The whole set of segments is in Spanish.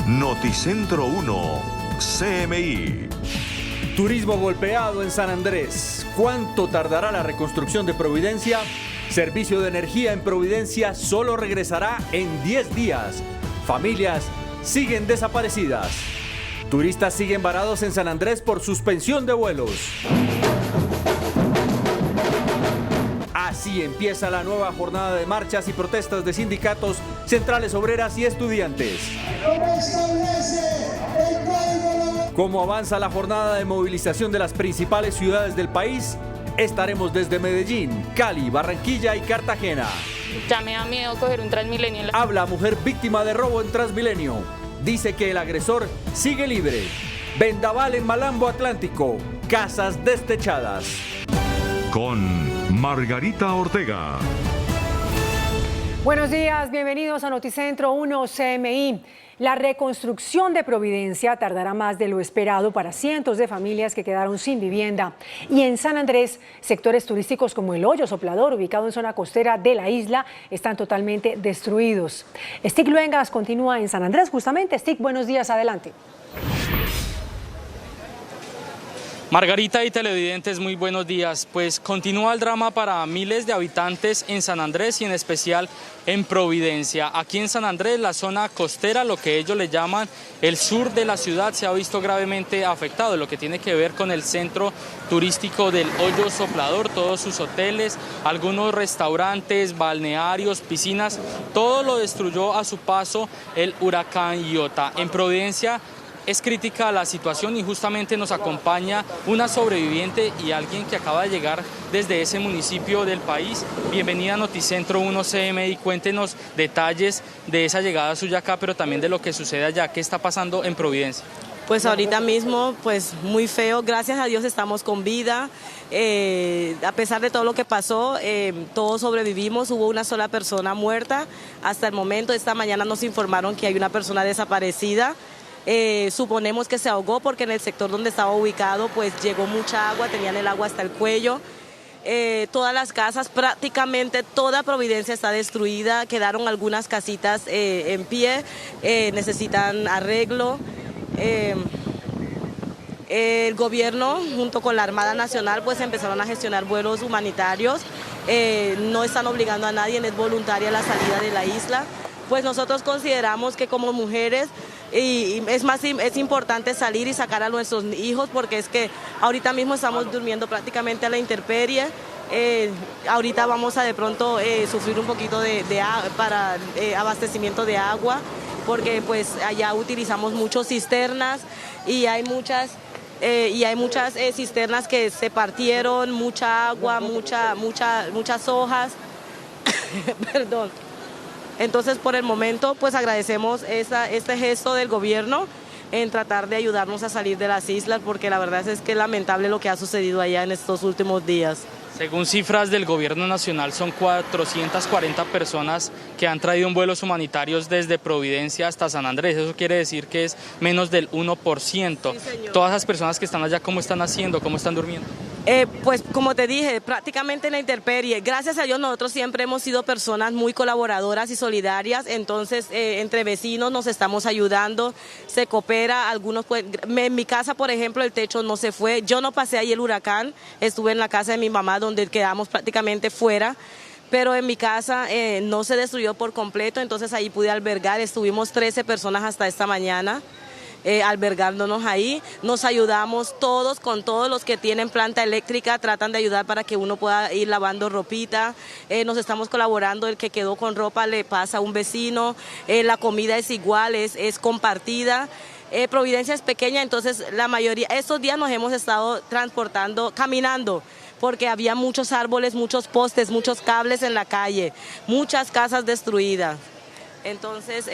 Noticentro 1, CMI. Turismo golpeado en San Andrés. ¿Cuánto tardará la reconstrucción de Providencia? Servicio de energía en Providencia solo regresará en 10 días. Familias siguen desaparecidas. Turistas siguen varados en San Andrés por suspensión de vuelos. Así empieza la nueva jornada de marchas y protestas de sindicatos, centrales obreras y estudiantes. ¿Cómo avanza la jornada de movilización de las principales ciudades del país? Estaremos desde Medellín, Cali, Barranquilla y Cartagena. Ya me da miedo coger un Transmilenio. Habla mujer víctima de robo en Transmilenio. Dice que el agresor sigue libre. Vendaval en Malambo Atlántico. Casas destechadas. Con Margarita Ortega. Buenos días, bienvenidos a Noticentro 1 CMI. La reconstrucción de Providencia tardará más de lo esperado para cientos de familias que quedaron sin vivienda. Y en San Andrés, sectores turísticos como el Hoyo Soplador, ubicado en zona costera de la isla, están totalmente destruidos. Stig Luengas continúa en San Andrés, justamente. Stig, buenos días, adelante. Margarita y televidentes, muy buenos días. Pues continúa el drama para miles de habitantes en San Andrés y en especial en Providencia. Aquí en San Andrés, la zona costera, lo que ellos le llaman el sur de la ciudad, se ha visto gravemente afectado, lo que tiene que ver con el centro turístico del Hoyo Soplador, todos sus hoteles, algunos restaurantes, balnearios, piscinas, todo lo destruyó a su paso el huracán Iota. En Providencia es crítica la situación y justamente nos acompaña una sobreviviente y alguien que acaba de llegar desde ese municipio del país. Bienvenida a Noticentro 1 CMI, cuéntenos detalles de esa llegada suya acá, pero también de lo que sucede allá. ¿Qué está pasando en Providencia? Pues ahorita mismo, pues muy feo, gracias a Dios estamos con vida, a pesar de todo lo que pasó, todos sobrevivimos, hubo una sola persona muerta hasta el momento. Esta mañana nos informaron que hay una persona desaparecida. Suponemos que se ahogó porque en el sector donde estaba ubicado pues llegó mucha agua, tenían el agua hasta el cuello. Todas las casas, prácticamente toda Providencia está destruida, quedaron algunas casitas en pie, necesitan arreglo. El gobierno junto con la Armada Nacional pues empezaron a gestionar vuelos humanitarios, no están obligando a nadie, es voluntaria la salida de la isla. Pues nosotros consideramos que como mujeres es importante salir y sacar a nuestros hijos porque es que ahorita mismo estamos durmiendo prácticamente a la intemperie. Ahorita vamos a de pronto sufrir un poquito para abastecimiento de agua porque pues allá utilizamos muchas cisternas y hay muchas cisternas que se partieron, mucha agua, muchas hojas. Perdón. Entonces, por el momento, pues agradecemos este gesto del gobierno en tratar de ayudarnos a salir de las islas, porque la verdad es que es lamentable lo que ha sucedido allá en estos últimos días. Según cifras del gobierno nacional, son 440 personas que han traído en vuelos humanitarios desde Providencia hasta San Andrés. Eso quiere decir que es menos del 1%. Sí, todas esas personas que están allá, ¿cómo están haciendo? ¿Cómo están durmiendo? Pues como te dije, prácticamente en la intemperie. Gracias a Dios nosotros siempre hemos sido personas muy colaboradoras y solidarias, entonces entre vecinos nos estamos ayudando, se coopera, algunos pues, en mi casa por ejemplo el techo no se fue, yo no pasé ahí el huracán, estuve en la casa de mi mamá donde quedamos prácticamente fuera, pero en mi casa no se destruyó por completo, entonces ahí pude albergar, estuvimos 13 personas hasta esta mañana. Albergándonos ahí, nos ayudamos todos con todos los que tienen planta eléctrica, tratan de ayudar para que uno pueda ir lavando ropita, nos estamos colaborando, el que quedó con ropa le pasa a un vecino, la comida es igual, es compartida. Providencia es pequeña, entonces la mayoría, estos días nos hemos estado transportando, caminando, porque había muchos árboles, muchos postes, muchos cables en la calle, muchas casas destruidas, entonces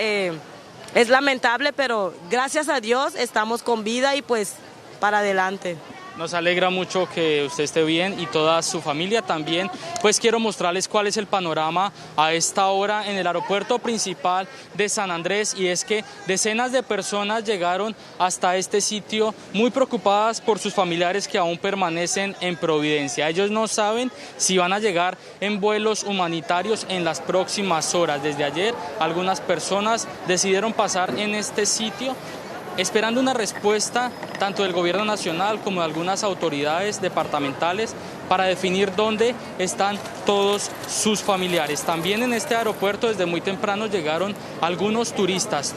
es lamentable, pero gracias a Dios estamos con vida y pues para adelante. Nos alegra mucho que usted esté bien y toda su familia también. Pues quiero mostrarles cuál es el panorama a esta hora en el aeropuerto principal de San Andrés, y es que decenas de personas llegaron hasta este sitio muy preocupadas por sus familiares que aún permanecen en Providencia. Ellos no saben si van a llegar en vuelos humanitarios en las próximas horas. Desde ayer algunas personas decidieron pasar en este sitio esperando una respuesta tanto del gobierno nacional como de algunas autoridades departamentales para definir dónde están todos sus familiares. También en este aeropuerto desde muy temprano llegaron algunos turistas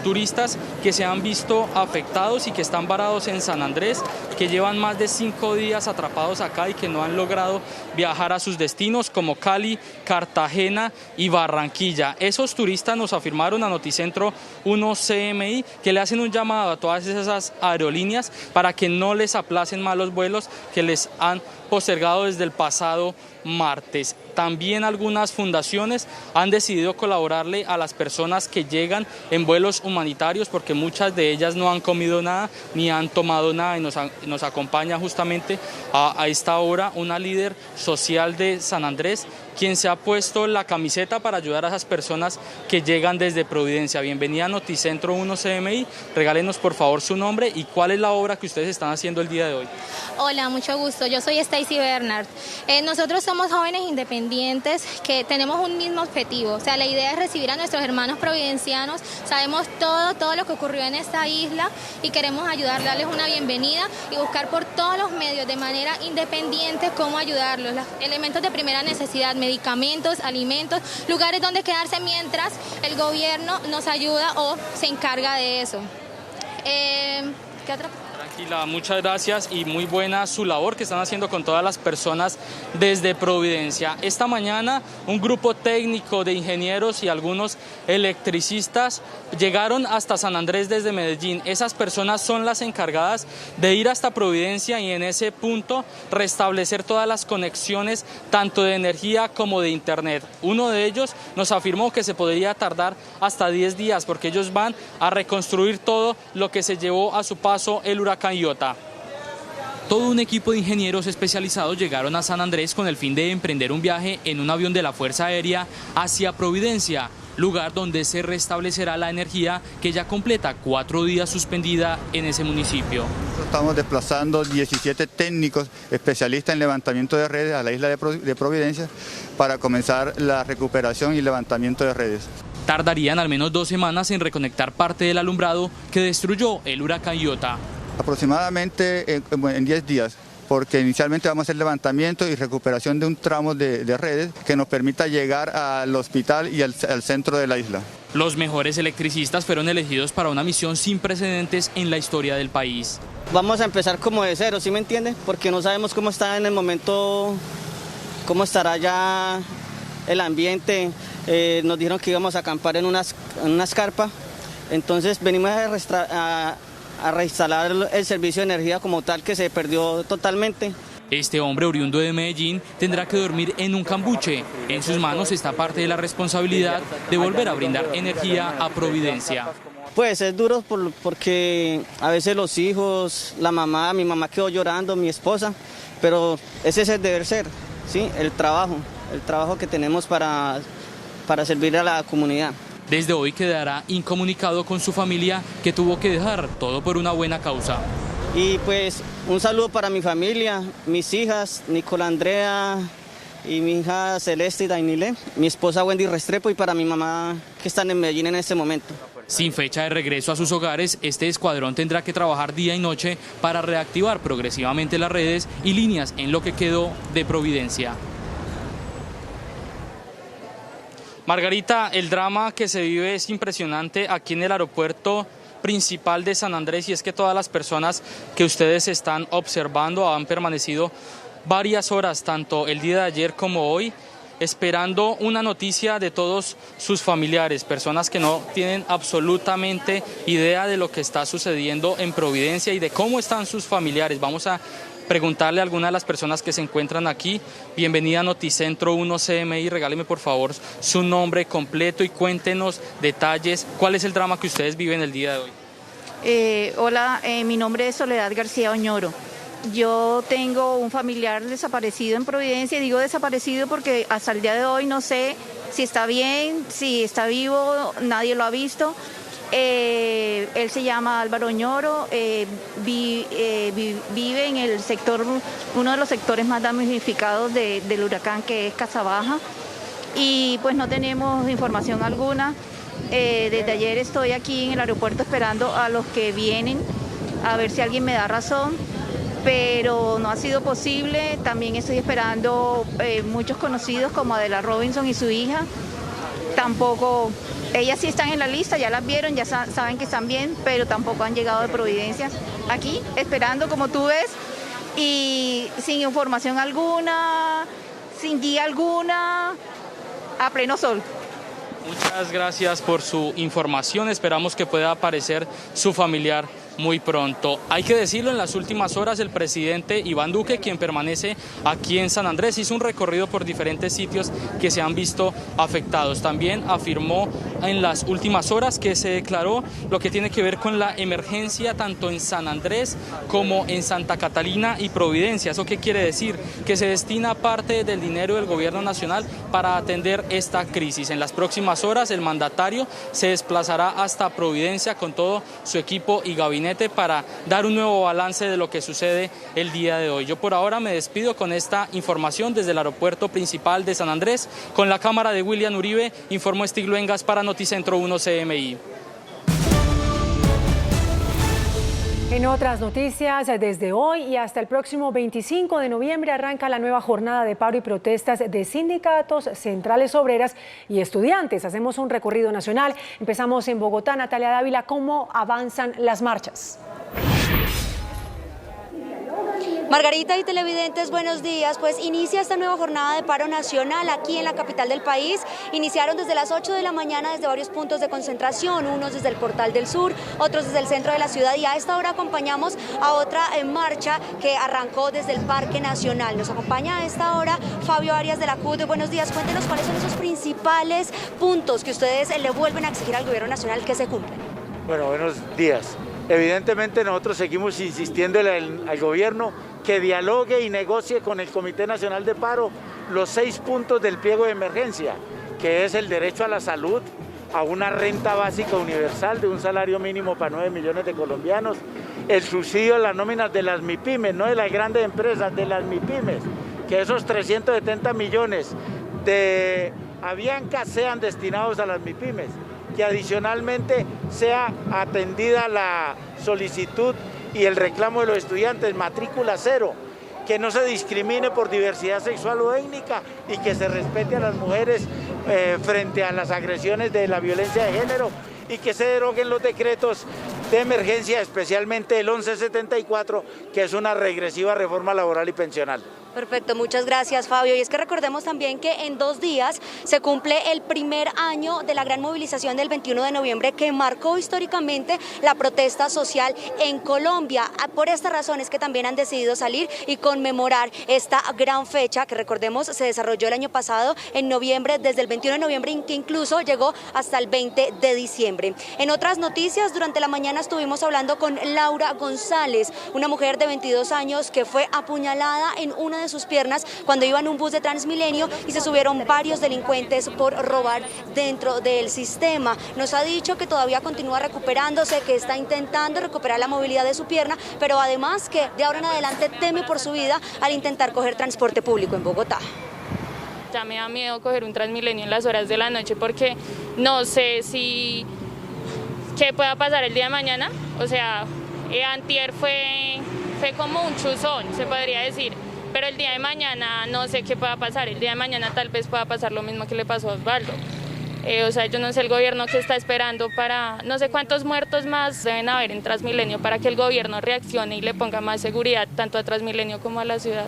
que se han visto afectados y que están varados en San Andrés, que llevan más de 5 días atrapados acá y que no han logrado viajar a sus destinos como Cali, Cartagena y Barranquilla. Esos turistas nos afirmaron a Noticentro 1 CMI que le hacen un llamado a todas esas aerolíneas para que no les aplacen más los vuelos que les han postergado desde el pasado martes. También algunas fundaciones han decidido colaborarle a las personas que llegan en vuelos humanitarios, porque muchas de ellas no han comido nada ni han tomado nada, y nos acompaña justamente a esta hora una líder social de San Andrés, quien se ha puesto la camiseta para ayudar a esas personas que llegan desde Providencia. Bienvenida a Noticentro 1 CMI, regálenos por favor su nombre y cuál es la obra que ustedes están haciendo el día de hoy. Hola, mucho gusto, yo soy Stacy Bernard. Nosotros somos jóvenes independientes que tenemos un mismo objetivo, o sea, la idea es recibir a nuestros hermanos providencianos. Sabemos todo lo que ocurrió en esta isla y queremos ayudar, darles una bienvenida y buscar por todos los medios de manera independiente cómo ayudarlos, los elementos de primera necesidad, medicamentos, alimentos, lugares donde quedarse mientras el gobierno nos ayuda o se encarga de eso. ¿Qué otra? Tranquila, muchas gracias y muy buena su labor que están haciendo con todas las personas desde Providencia. Esta mañana un grupo técnico de ingenieros y algunos electricistas llegaron hasta San Andrés desde Medellín. Esas personas son las encargadas de ir hasta Providencia y en ese punto restablecer todas las conexiones tanto de energía como de internet. Uno de ellos nos afirmó que se podría tardar hasta 10 días porque ellos van a reconstruir todo lo que se llevó a su paso el huracán Iota. Todo un equipo de ingenieros especializados llegaron a San Andrés con el fin de emprender un viaje en un avión de la Fuerza Aérea hacia Providencia, lugar donde se restablecerá la energía que ya completa 4 días suspendida en ese municipio. Estamos desplazando 17 técnicos especialistas en levantamiento de redes a la isla de Providencia para comenzar la recuperación y levantamiento de redes. Tardarían al menos 2 semanas en reconectar parte del alumbrado que destruyó el huracán Iota. Aproximadamente en 10 días, porque inicialmente vamos a hacer levantamiento y recuperación de un tramo de redes que nos permita llegar al hospital y al centro de la isla. Los mejores electricistas fueron elegidos para una misión sin precedentes en la historia del país. Vamos a empezar como de cero, ¿sí me entiende? Porque no sabemos cómo está en el momento, cómo estará ya el ambiente. Nos dijeron que íbamos a acampar en unas carpas, entonces venimos a reinstalar el servicio de energía como tal que se perdió totalmente. Este hombre oriundo de Medellín tendrá que dormir en un cambuche. En sus manos está parte de la responsabilidad de volver a brindar energía a Providencia. Pues es duro porque a veces los hijos, mi mamá quedó llorando, mi esposa, pero ese es el deber ser, ¿sí? El trabajo que tenemos para servir a la comunidad. Desde hoy quedará incomunicado con su familia que tuvo que dejar todo por una buena causa. Y pues un saludo para mi familia, mis hijas, Nicola Andrea y mi hija Celeste y Dainile, mi esposa Wendy Restrepo y para mi mamá que están en Medellín en este momento. Sin fecha de regreso a sus hogares, este escuadrón tendrá que trabajar día y noche para reactivar progresivamente las redes y líneas en lo que quedó de Providencia. Margarita, el drama que se vive es impresionante aquí en el aeropuerto principal de San Andrés, y es que todas las personas que ustedes están observando han permanecido varias horas, tanto el día de ayer como hoy, esperando una noticia de todos sus familiares, personas que no tienen absolutamente idea de lo que está sucediendo en Providencia y de cómo están sus familiares. Vamos a preguntarle a alguna de las personas que se encuentran aquí. Bienvenida a Noticentro 1 CMI, regáleme por favor su nombre completo y cuéntenos detalles. ¿Cuál es el drama que ustedes viven el día de hoy? Hola, mi nombre es Soledad García Oñoro. Yo tengo un familiar desaparecido en Providencia, y digo desaparecido porque hasta el día de hoy no sé si está bien, si está vivo, nadie lo ha visto. Él se llama Álvaro Ñoro, vive en el sector, uno de los sectores más damnificados del huracán, que es Casabaja, y pues no tenemos información alguna. Desde ayer estoy aquí en el aeropuerto esperando a los que vienen, a ver si alguien me da razón, pero no ha sido posible. También estoy esperando muchos conocidos como Adela Robinson y su hija. Tampoco, ellas sí están en la lista, ya las vieron, ya saben que están bien, pero tampoco han llegado de Providencia. Aquí esperando, como tú ves, y sin información alguna, sin guía alguna, a pleno sol. Muchas gracias por su información, esperamos que pueda aparecer su familiar muy pronto. Hay que decirlo, en las últimas horas el presidente Iván Duque, quien permanece aquí en San Andrés, hizo un recorrido por diferentes sitios que se han visto afectados. También afirmó en las últimas horas que se declaró lo que tiene que ver con la emergencia tanto en San Andrés como en Santa Catalina y Providencia. ¿Eso qué quiere decir? Que se destina parte del dinero del gobierno nacional para atender esta crisis. En las próximas horas el mandatario se desplazará hasta Providencia con todo su equipo y gabinete para dar un nuevo balance de lo que sucede el día de hoy. Yo por ahora me despido con esta información desde el aeropuerto principal de San Andrés. Con la cámara de William Uribe, informó Estigluengas para Noticentro 1 CMI. En otras noticias, desde hoy y hasta el próximo 25 de noviembre arranca la nueva jornada de paro y protestas de sindicatos, centrales obreras y estudiantes. Hacemos un recorrido nacional. Empezamos en Bogotá. Natalia Dávila, ¿cómo avanzan las marchas? Margarita y televidentes, buenos días. Pues inicia esta nueva jornada de paro nacional aquí en la capital del país. Iniciaron desde las 8 de la mañana desde varios puntos de concentración, unos desde el Portal del Sur, otros desde el centro de la ciudad, y a esta hora acompañamos a otra marcha que arrancó desde el Parque Nacional. Nos acompaña a esta hora Fabio Arias de la CUT. Buenos días, cuéntenos cuáles son esos principales puntos que ustedes le vuelven a exigir al gobierno nacional que se cumplan. Bueno, buenos días. Evidentemente nosotros seguimos insistiendo al gobierno que dialogue y negocie con el Comité Nacional de Paro los 6 puntos del pliego de emergencia, que es el derecho a la salud, a una renta básica universal de un salario mínimo para 9 millones de colombianos, el subsidio a las nóminas de las MIPYMES, no de las grandes empresas, de las MIPYMES, que esos 370 millones de Avianca sean destinados a las MIPYMES, que adicionalmente sea atendida la solicitud y el reclamo de los estudiantes, matrícula cero, que no se discrimine por diversidad sexual o étnica y que se respete a las mujeres frente a las agresiones de la violencia de género, y que se deroguen los decretos de emergencia, especialmente el 1174, que es una regresiva reforma laboral y pensional. Perfecto, muchas gracias, Fabio. Y es que recordemos también que en 2 días se cumple el primer año de la gran movilización del 21 de noviembre que marcó históricamente la protesta social en Colombia. Por esta razón es que también han decidido salir y conmemorar esta gran fecha que, recordemos, se desarrolló el año pasado en noviembre, desde el 21 de noviembre, que incluso llegó hasta el 20 de diciembre. En otras noticias, durante la mañana estuvimos hablando con Laura González, una mujer de 22 años que fue apuñalada en una de sus piernas cuando iba en un bus de Transmilenio y se subieron varios delincuentes por robar dentro del sistema. Nos ha dicho que todavía continúa recuperándose, que está intentando recuperar la movilidad de su pierna, pero además que de ahora en adelante teme por su vida al intentar coger transporte público en Bogotá. Ya me da miedo coger un Transmilenio en las horas de la noche porque no sé si qué pueda pasar el día de mañana. O sea, antier fue como un chuzón, se podría decir. Pero el día de mañana no sé qué pueda pasar. El día de mañana tal vez pueda pasar lo mismo que le pasó a Osvaldo. O sea, yo no sé el gobierno que está esperando para... No sé cuántos muertos más deben haber en Transmilenio para que el gobierno reaccione y le ponga más seguridad tanto a Transmilenio como a la ciudad.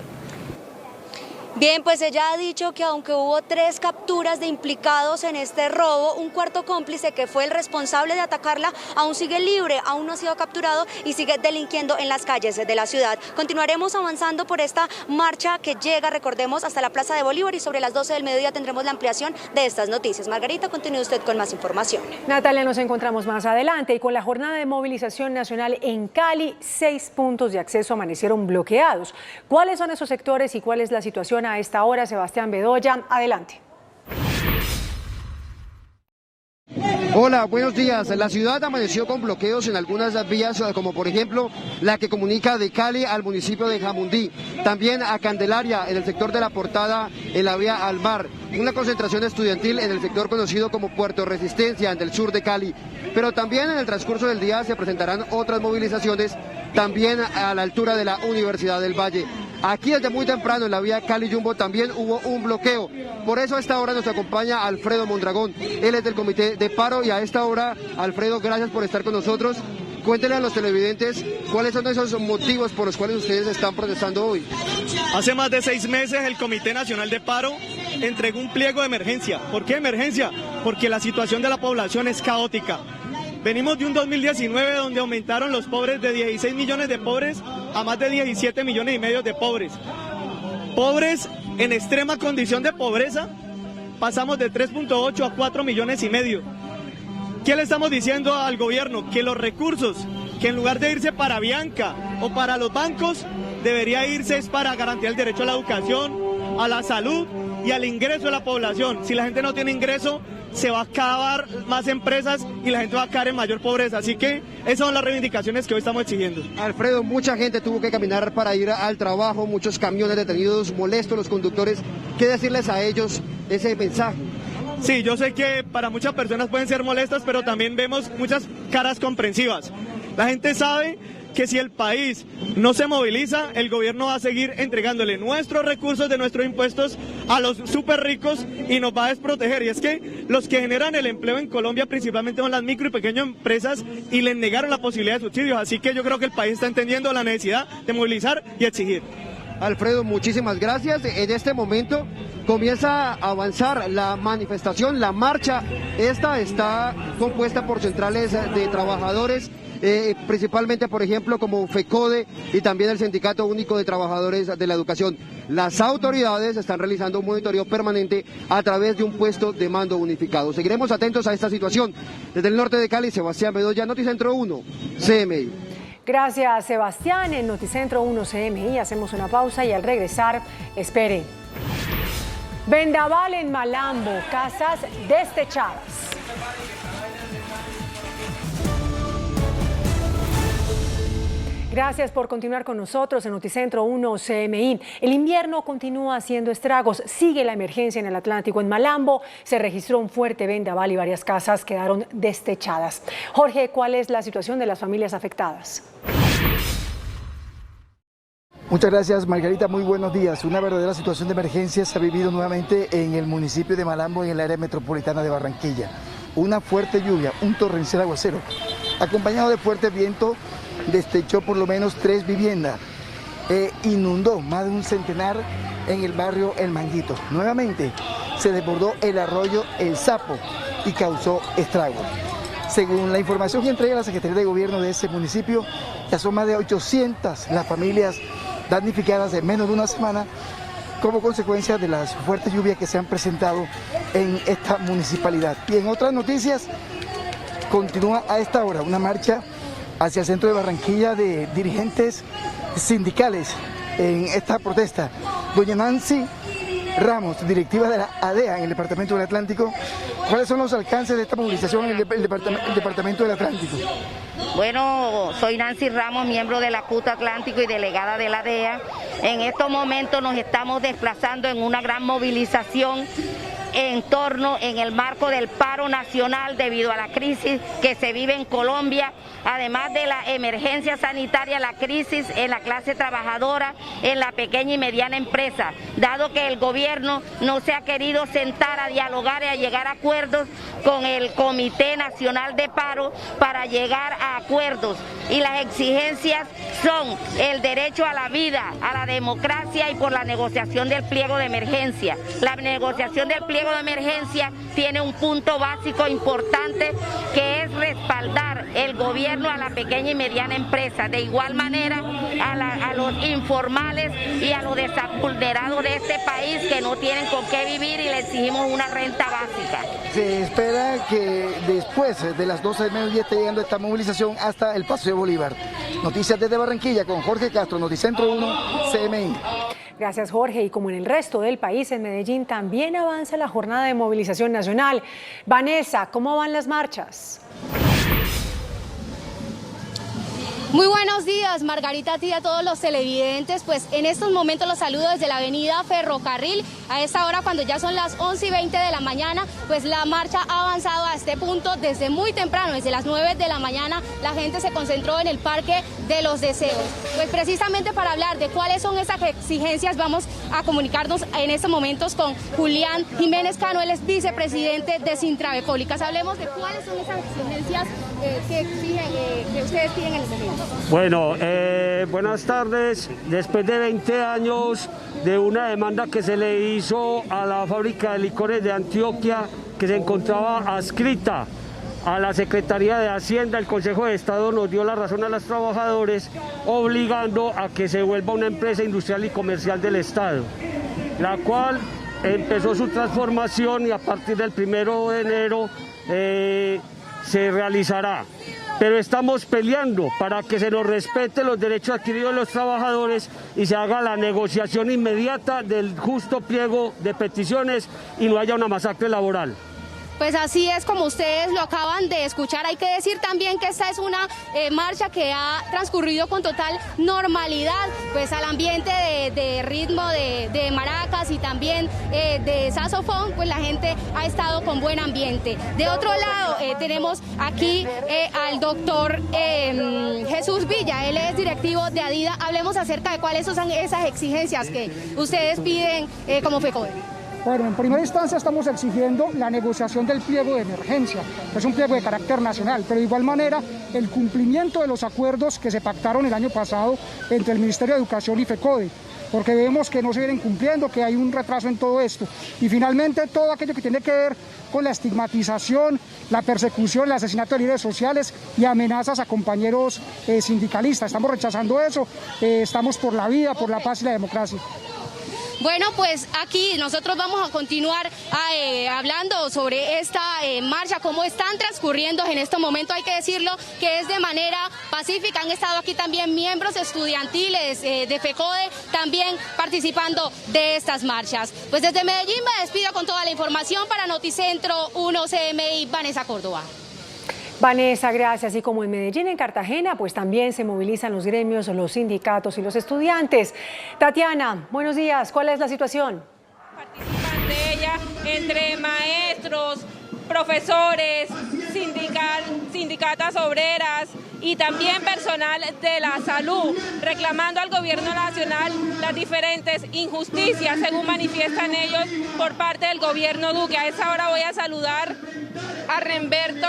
Bien, pues ella ha dicho que aunque hubo 3 capturas de implicados en este robo, un cuarto cómplice que fue el responsable de atacarla aún sigue libre, aún no ha sido capturado y sigue delinquiendo en las calles de la ciudad. Continuaremos avanzando por esta marcha que llega, recordemos, hasta la Plaza de Bolívar, y sobre las 12 del mediodía tendremos la ampliación de estas noticias. Margarita, continúe usted con más información. Natalia, nos encontramos más adelante y con la jornada de movilización nacional en Cali, 6 puntos de acceso amanecieron bloqueados. ¿Cuáles son esos sectores y cuál es la situación a esta hora? Sebastián Bedoya, adelante. Hola, buenos días. La ciudad amaneció con bloqueos en algunas vías, como por ejemplo la que comunica de Cali al municipio de Jamundí, también a Candelaria en el sector de La Portada, en la vía al mar, una concentración estudiantil en el sector conocido como Puerto Resistencia, en el sur de Cali, pero también en el transcurso del día se presentarán otras movilizaciones, también a la altura de la Universidad del Valle. Aquí desde muy temprano en la vía Cali-Yumbo también hubo un bloqueo. Por eso a esta hora nos acompaña Alfredo Mondragón. Él es del comité de paro y a esta hora, Alfredo, gracias por estar con nosotros. Cuéntenle a los televidentes cuáles son esos motivos por los cuales ustedes están protestando hoy. Hace más de 6 meses el Comité Nacional de Paro entregó un pliego de emergencia. ¿Por qué emergencia? Porque la situación de la población es caótica. Venimos de un 2019 donde aumentaron los pobres de 16 millones de pobres a más de 17 millones y medio de pobres. Pobres en extrema condición de pobreza, pasamos de 3.8 a 4 millones y medio. ¿Qué le estamos diciendo al gobierno? Que los recursos, que en lugar de irse para Bianca o para los bancos, debería irse es para garantizar el derecho a la educación, a la salud y al ingreso de la población. Si la gente no tiene ingreso, se va a acabar más empresas y la gente va a caer en mayor pobreza. Así que esas son las reivindicaciones que hoy estamos exigiendo. Alfredo, mucha gente tuvo que caminar para ir al trabajo, muchos camiones detenidos, molestos los conductores. ¿Qué decirles a ellos ese mensaje? Sí, yo sé que para muchas personas pueden ser molestas, pero también vemos muchas caras comprensivas. La gente sabe que si el país no se moviliza, el gobierno va a seguir entregándole nuestros recursos de nuestros impuestos a los súper ricos y nos va a desproteger. Y es que los que generan el empleo en Colombia principalmente son las micro y pequeñas empresas y les negaron la posibilidad de subsidios. Así que yo creo que el país está entendiendo la necesidad de movilizar y exigir. Alfredo, muchísimas gracias. En este momento comienza a avanzar la manifestación, la marcha. Esta está compuesta por centrales de trabajadores, principalmente, por ejemplo, como FECODE y también el Sindicato Único de Trabajadores de la Educación. Las autoridades están realizando un monitoreo permanente a través de un puesto de mando unificado. Seguiremos atentos a esta situación. Desde el norte de Cali, Sebastián Bedoya, Noticentro 1, CMI. Gracias, Sebastián. En Noticentro 1 CMI hacemos una pausa y al regresar, espere. Vendaval en Malambo, casas destechadas. Gracias por continuar con nosotros en Noticentro 1 CMI. El invierno continúa haciendo estragos, sigue la emergencia en el Atlántico. En Malambo se registró un fuerte vendaval y varias casas quedaron destechadas. Jorge, ¿cuál es la situación de las familias afectadas? Muchas gracias, Margarita, muy buenos días. Una verdadera situación de emergencia se ha vivido nuevamente en el municipio de Malambo y en el área metropolitana de Barranquilla. Una fuerte lluvia, un torrencial aguacero, acompañado de fuerte viento, destechó por lo menos 3 viviendas, inundó más de un centenar en el barrio El Manguito. Nuevamente se desbordó el arroyo El Sapo y causó estragos. Según la información que entrega la Secretaría de Gobierno de ese municipio, ya son más de 800 las familias damnificadas en menos de una semana como consecuencia de las fuertes lluvias que se han presentado en esta municipalidad. Y en otras noticias, continúa a esta hora una marcha hacia el centro de Barranquilla de dirigentes sindicales en esta protesta. Doña Nancy Ramos, directiva de la ADEA en el Departamento del Atlántico, ¿cuáles son los alcances de esta movilización en el Departamento del Atlántico? Bueno, soy Nancy Ramos, miembro de la CUT Atlántico y delegada de la ADEA. En estos momentos nos estamos desplazando en una gran movilización en torno, en el marco del paro nacional debido a la crisis que se vive en Colombia, además de la emergencia sanitaria, la crisis en la clase trabajadora, en la pequeña y mediana empresa, dado que el gobierno no se ha querido sentar a dialogar y a llegar a acuerdos con el Comité Nacional de Paro para llegar a acuerdos. Y las exigencias son el derecho a la vida, a la democracia y por la negociación del pliego de emergencia. La negociación del pliego de emergencia tiene un punto básico importante, que es respaldar el gobierno a la pequeña y mediana empresa, de igual manera a los informales y a los desvulnerados de este país que no tienen con qué vivir, y le exigimos una renta básica. Se espera que después de las 12 del mediodía esté llegando esta movilización hasta el Paseo Bolívar. Noticias desde Barranquilla con Jorge Castro, Noticentro 1, CMI. Gracias, Jorge. Y como en el resto del país, en Medellín también avanza la jornada de movilización nacional. Vanessa, ¿cómo van las marchas? Muy buenos días, Margarita, a ti y a todos los televidentes. Pues en estos momentos los saludo desde la avenida Ferrocarril. A esta hora, cuando ya son las 11:20 de la mañana, pues la marcha ha avanzado a este punto desde muy temprano, desde las 9 de la mañana. La gente se concentró en el Parque de los Deseos. Pues precisamente para hablar de cuáles son esas exigencias, vamos a comunicarnos en estos momentos con Julián Jiménez Cano, él es vicepresidente de Sintrabecólicas. Hablemos de cuáles son esas exigencias que exigen, que ustedes piden en el momento. Bueno, buenas tardes. Después de 20 años de una demanda que se le hizo a la fábrica de licores de Antioquia, que se encontraba adscrita a la Secretaría de Hacienda, el Consejo de Estado nos dio la razón a los trabajadores, obligando a que se vuelva una empresa industrial y comercial del Estado, la cual empezó su transformación y a partir del 1 de enero se realizará. Pero estamos peleando para que se nos respete los derechos adquiridos de los trabajadores y se haga la negociación inmediata del justo pliego de peticiones y no haya una masacre laboral. Pues así es, como ustedes lo acaban de escuchar. Hay que decir también que esta es una marcha que ha transcurrido con total normalidad, pues al ambiente de ritmo de maracas y también de saxofón, pues la gente ha estado con buen ambiente. De otro lado tenemos aquí al doctor Jesús Villa, él es directivo de Adida. Hablemos acerca de cuáles son esas exigencias que ustedes piden como FECODE. Bueno, en primera instancia estamos exigiendo la negociación del pliego de emergencia, que es un pliego de carácter nacional, pero de igual manera el cumplimiento de los acuerdos que se pactaron el año pasado entre el Ministerio de Educación y FECODE, porque vemos que no se vienen cumpliendo, que hay un retraso en todo esto. Y finalmente todo aquello que tiene que ver con la estigmatización, la persecución, el asesinato de líderes sociales y amenazas a compañeros sindicalistas. Estamos rechazando eso, estamos por la vida, por la paz y la democracia. Bueno, pues aquí nosotros vamos a continuar hablando sobre esta marcha, cómo están transcurriendo en este momento. Hay que decirlo que es de manera pacífica. Han estado aquí también miembros estudiantiles de FECODE también participando de estas marchas. Pues desde Medellín me despido con toda la información para Noticentro 1 CMI, Vanessa Córdoba. Vanessa, gracias. Y como en Medellín, en Cartagena, pues también se movilizan los gremios, los sindicatos y los estudiantes. Tatiana, buenos días. ¿Cuál es la situación? Participan de ella entre maestros, profesores, sindicatas obreras y también personal de la salud, reclamando al gobierno nacional las diferentes injusticias, según manifiestan ellos, por parte del gobierno Duque. A esta hora voy a saludar a Remberto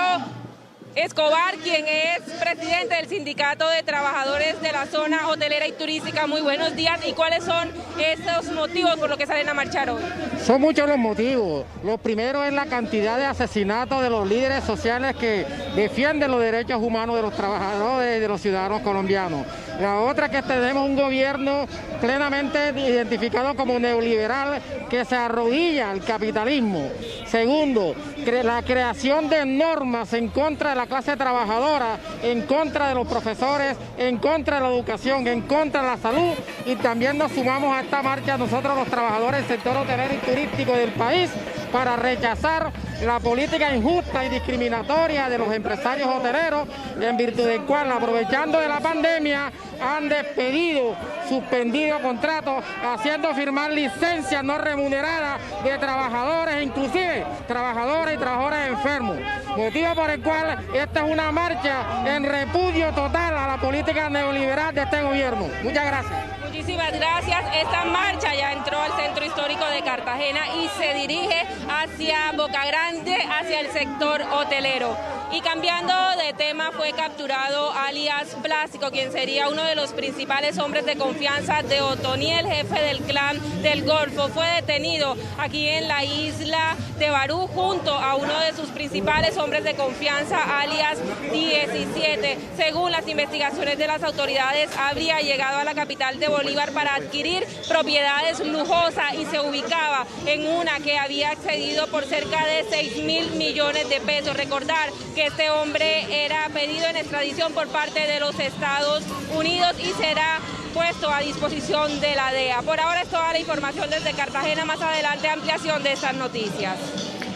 Escobar, quien es presidente del Sindicato de Trabajadores de la Zona Hotelera y Turística. Muy buenos días. ¿Y cuáles son estos motivos por los que salen a marchar hoy? Son muchos los motivos. Lo primero es la cantidad de asesinatos de los líderes sociales que defienden los derechos humanos de los trabajadores y de los ciudadanos colombianos. La otra es que tenemos un gobierno plenamente identificado como neoliberal que se arrodilla al capitalismo. Segundo, la creación de normas en contra de la clase trabajadora, en contra de los profesores, en contra de la educación, en contra de la salud, y también nos sumamos a esta marcha nosotros los trabajadores del sector hotelero y turístico del país para rechazar la política injusta y discriminatoria de los empresarios hoteleros, en virtud del cual, aprovechando de la pandemia, han despedido, suspendido contratos, haciendo firmar licencias no remuneradas de trabajadores, inclusive trabajadores y trabajadoras enfermos. Motivo por el cual esta es una marcha en repudio total a la política neoliberal de este gobierno. Muchas gracias. Muchísimas gracias. Esta marcha ya entró al centro histórico de Cartagena y se dirige hacia Boca Grande, hacia el sector hotelero. Y cambiando de tema, fue capturado alias Plástico, quien sería uno de los principales hombres de confianza de Otoniel, jefe del clan del Golfo. Fue detenido aquí en la isla de Barú junto a uno de sus principales hombres de confianza, alias 17. Según las investigaciones de las autoridades, habría llegado a la capital de Bolívar para adquirir propiedades lujosas y se ubicaba en una que había accedido por cerca de 6.000 millones de pesos. Recordar que este hombre era pedido en extradición por parte de los Estados Unidos y será puesto a disposición de la DEA. Por ahora es toda la información desde Cartagena. Más adelante, ampliación de estas noticias.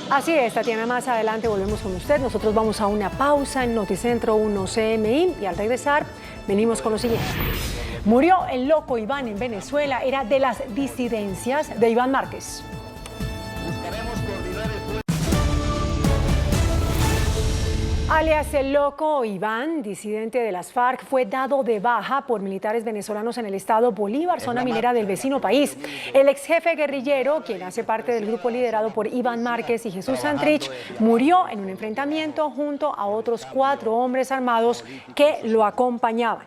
Así es, Tatiana, más adelante volvemos con usted. Nosotros vamos a una pausa en Noticentro 1 CMI y al regresar venimos con lo siguiente. Murió el loco Iván en Venezuela, era de las disidencias de Iván Márquez. Alias el loco Iván, disidente de las FARC, fue dado de baja por militares venezolanos en el estado Bolívar, zona minera del vecino país. El ex jefe guerrillero, quien hace parte del grupo liderado por Iván Márquez y Jesús Santrich, murió en un enfrentamiento junto a otros 4 hombres armados que lo acompañaban.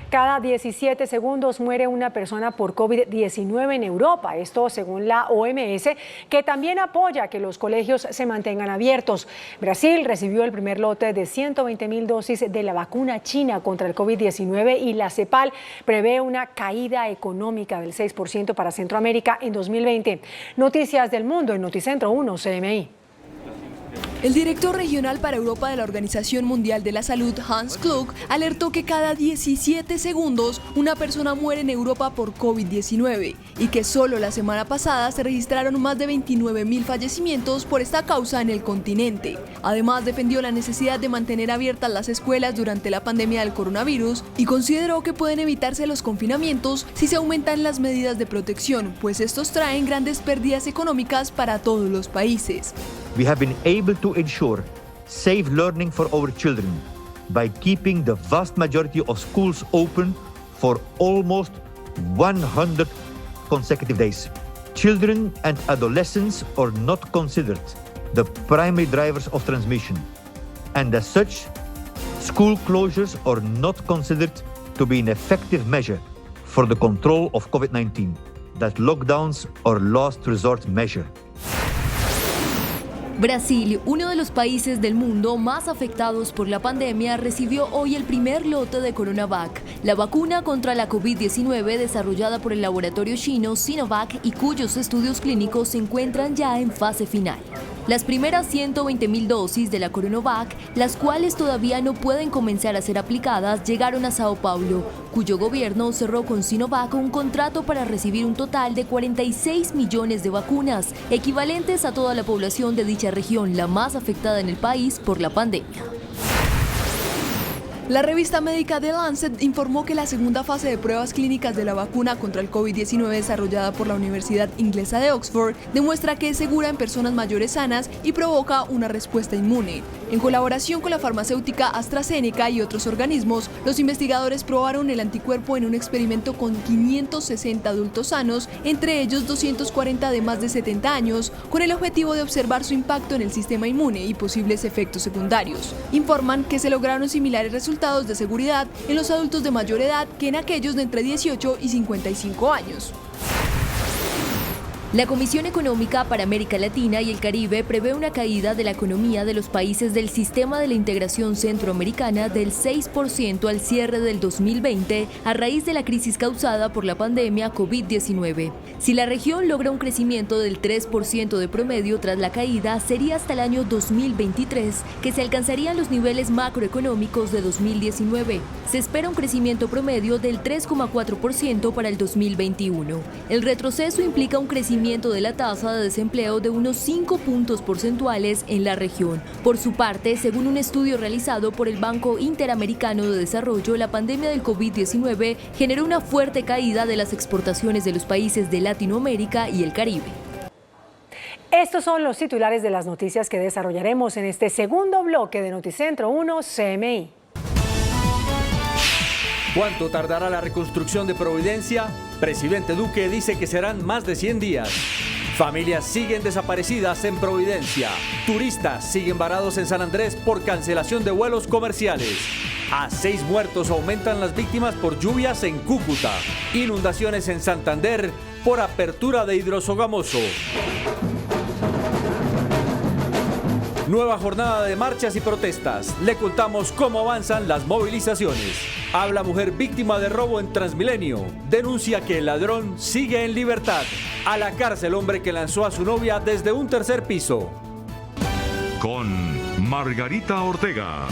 Cada 17 segundos muere una persona por COVID-19 en Europa, esto según la OMS, que también apoya que los colegios se mantengan abiertos. Brasil recibió el primer lote de 120.000 dosis de la vacuna china contra el COVID-19 y la CEPAL prevé una caída económica del 6% para Centroamérica en 2020. Noticias del mundo en Noticentro 1 CMI. El director regional para Europa de la Organización Mundial de la Salud, Hans Kluge, alertó que cada 17 segundos una persona muere en Europa por COVID-19 y que solo la semana pasada se registraron más de 29.000 fallecimientos por esta causa en el continente. Además, defendió la necesidad de mantener abiertas las escuelas durante la pandemia del coronavirus y consideró que pueden evitarse los confinamientos si se aumentan las medidas de protección, pues estos traen grandes pérdidas económicas para todos los países. We have been able to ensure safe learning for our children by keeping the vast majority of schools open for almost 100 consecutive days. Children and adolescents are not considered the primary drivers of transmission, and as such, school closures are not considered to be an effective measure for the control of COVID-19, that lockdowns are last resort measure. Brasil, uno de los países del mundo más afectados por la pandemia, recibió hoy el primer lote de CoronaVac, la vacuna contra la COVID-19 desarrollada por el laboratorio chino Sinovac y cuyos estudios clínicos se encuentran ya en fase final. Las primeras 120.000 dosis de la CoronaVac, las cuales todavía no pueden comenzar a ser aplicadas, llegaron a Sao Paulo, cuyo gobierno cerró con Sinovac un contrato para recibir un total de 46 millones de vacunas, equivalentes a toda la población de dicha región, la más afectada en el país por la pandemia. La revista médica The Lancet informó que la segunda fase de pruebas clínicas de la vacuna contra el COVID-19 desarrollada por la Universidad Inglesa de Oxford demuestra que es segura en personas mayores sanas y provoca una respuesta inmune. En colaboración con la farmacéutica AstraZeneca y otros organismos, los investigadores probaron el anticuerpo en un experimento con 560 adultos sanos, entre ellos 240 de más de 70 años, con el objetivo de observar su impacto en el sistema inmune y posibles efectos secundarios. Informan que se lograron similares resultados de seguridad en los adultos de mayor edad que en aquellos de entre 18 y 55 años. La Comisión Económica para América Latina y el Caribe prevé una caída de la economía de los países del sistema de la integración centroamericana del 6% al cierre del 2020 a raíz de la crisis causada por la pandemia COVID-19. Si la región logra un crecimiento del 3% de promedio tras la caída, sería hasta el año 2023 que se alcanzarían los niveles macroeconómicos de 2019. Se espera un crecimiento promedio del 3,4% para el 2021. El retroceso implica un crecimiento de la tasa de desempleo de unos 5 puntos porcentuales en la región. Por su parte, según un estudio realizado por el Banco Interamericano de Desarrollo, la pandemia del COVID-19 generó una fuerte caída de las exportaciones de los países de Latinoamérica y el Caribe. Estos son los titulares de las noticias que desarrollaremos en este segundo bloque de Noticentro 1 CMI. ¿Cuánto tardará la reconstrucción de Providencia? Presidente Duque dice que serán más de 100 días. Familias siguen desaparecidas en Providencia. Turistas siguen varados en San Andrés por cancelación de vuelos comerciales. A 6 muertos aumentan las víctimas por lluvias en Cúcuta. Inundaciones en Santander por apertura de Hidrosogamoso. Nueva jornada de marchas y protestas. Le contamos cómo avanzan las movilizaciones. Habla mujer víctima de robo en Transmilenio. Denuncia que el ladrón sigue en libertad. A la cárcel hombre que lanzó a su novia desde un tercer piso. Con Margarita Ortega.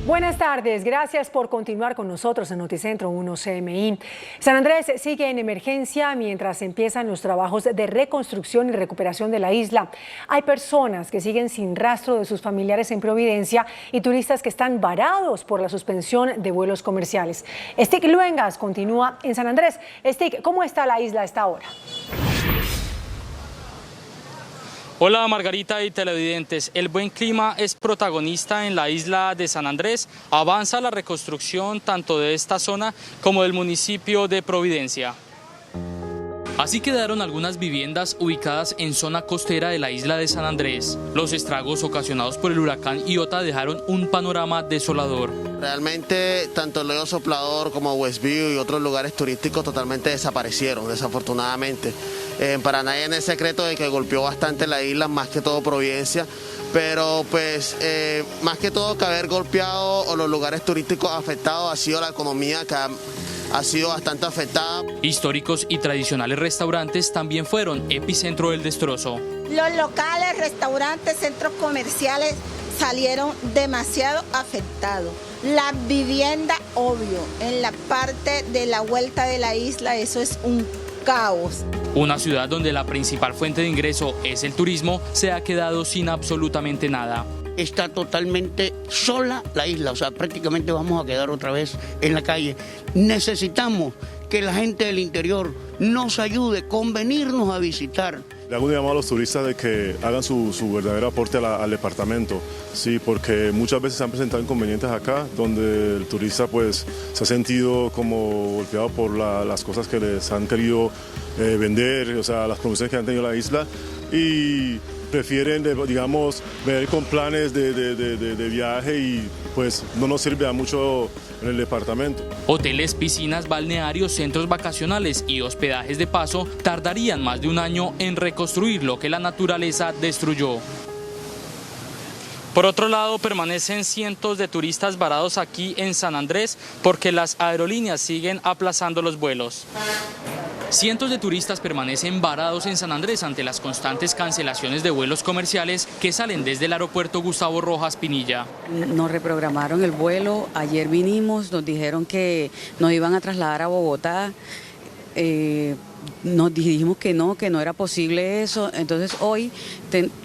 Buenas tardes, gracias por continuar con nosotros en Noticentro 1 CMI. San Andrés sigue en emergencia mientras empiezan los trabajos de reconstrucción y recuperación de la isla. Hay personas que siguen sin rastro de sus familiares en Providencia y turistas que están varados por la suspensión de vuelos comerciales. Stig Luengas continúa en San Andrés. Stig, ¿cómo está la isla a esta hora? Hola Margarita y televidentes, el buen clima es protagonista en la isla de San Andrés. Avanza la reconstrucción tanto de esta zona como del municipio de Providencia. Así quedaron algunas viviendas ubicadas en zona costera de la isla de San Andrés. Los estragos ocasionados por el huracán Iota dejaron un panorama desolador. Realmente tanto el Hoyo Soplador como Westview y otros lugares turísticos totalmente desaparecieron, desafortunadamente. Para nadie es secreto de que golpeó bastante la isla, más que todo Providencia, pero pues más que todo que haber golpeado o los lugares turísticos afectados ha sido la economía que ha sido bastante afectada. Históricos y tradicionales restaurantes también fueron epicentro del destrozo. Los locales, restaurantes, centros comerciales salieron demasiado afectados. La vivienda, obvio, en la parte de la vuelta de la isla, eso es un caos. Una ciudad donde la principal fuente de ingreso es el turismo se ha quedado sin absolutamente nada. Está totalmente sola la isla, o sea, prácticamente vamos a quedar otra vez en la calle. Necesitamos que la gente del interior nos ayude con venirnos a visitar. Le hago un llamado a los turistas de que hagan su verdadero aporte al departamento, sí, porque muchas veces se han presentado inconvenientes acá, donde el turista pues se ha sentido como golpeado por las cosas que les han querido vender, o sea, las promociones que han tenido la isla, y prefieren, digamos, ver con planes de viaje y pues no nos sirve a mucho en el departamento. Hoteles, piscinas, balnearios, centros vacacionales y hospedajes de paso tardarían más de un año en reconstruir lo que la naturaleza destruyó. Por otro lado, permanecen cientos de turistas varados aquí en San Andrés porque las aerolíneas siguen aplazando los vuelos. Cientos de turistas permanecen varados en San Andrés ante las constantes cancelaciones de vuelos comerciales que salen desde el aeropuerto Gustavo Rojas Pinilla. Nos reprogramaron el vuelo, ayer vinimos, nos dijeron que nos iban a trasladar a Bogotá. Nos dijimos que no era posible eso, entonces hoy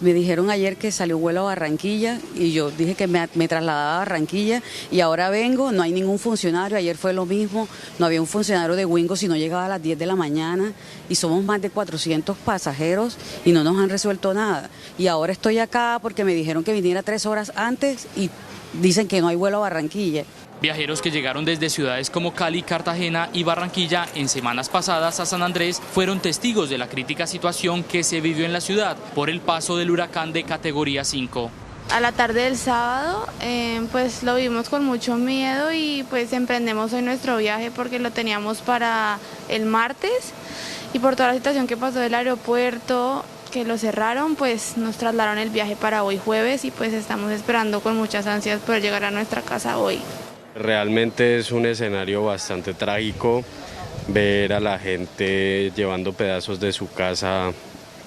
me dijeron ayer que salió vuelo a Barranquilla y yo dije que me trasladaba a Barranquilla y ahora vengo, no hay ningún funcionario, ayer fue lo mismo, no había un funcionario de Wingo si no llegaba a las 10 de la mañana y somos más de 400 pasajeros y no nos han resuelto nada. Y ahora estoy acá porque me dijeron que viniera 3 horas antes y dicen que no hay vuelo a Barranquilla. Viajeros que llegaron desde ciudades como Cali, Cartagena y Barranquilla en semanas pasadas a San Andrés fueron testigos de la crítica situación que se vivió en la ciudad por el paso del huracán de categoría 5. A la tarde del sábado pues lo vimos con mucho miedo y pues emprendemos hoy nuestro viaje porque lo teníamos para el martes y por toda la situación que pasó del aeropuerto, que lo cerraron, pues nos trasladaron el viaje para hoy jueves y pues estamos esperando con muchas ansias poder llegar a nuestra casa hoy. Realmente es un escenario bastante trágico ver a la gente llevando pedazos de su casa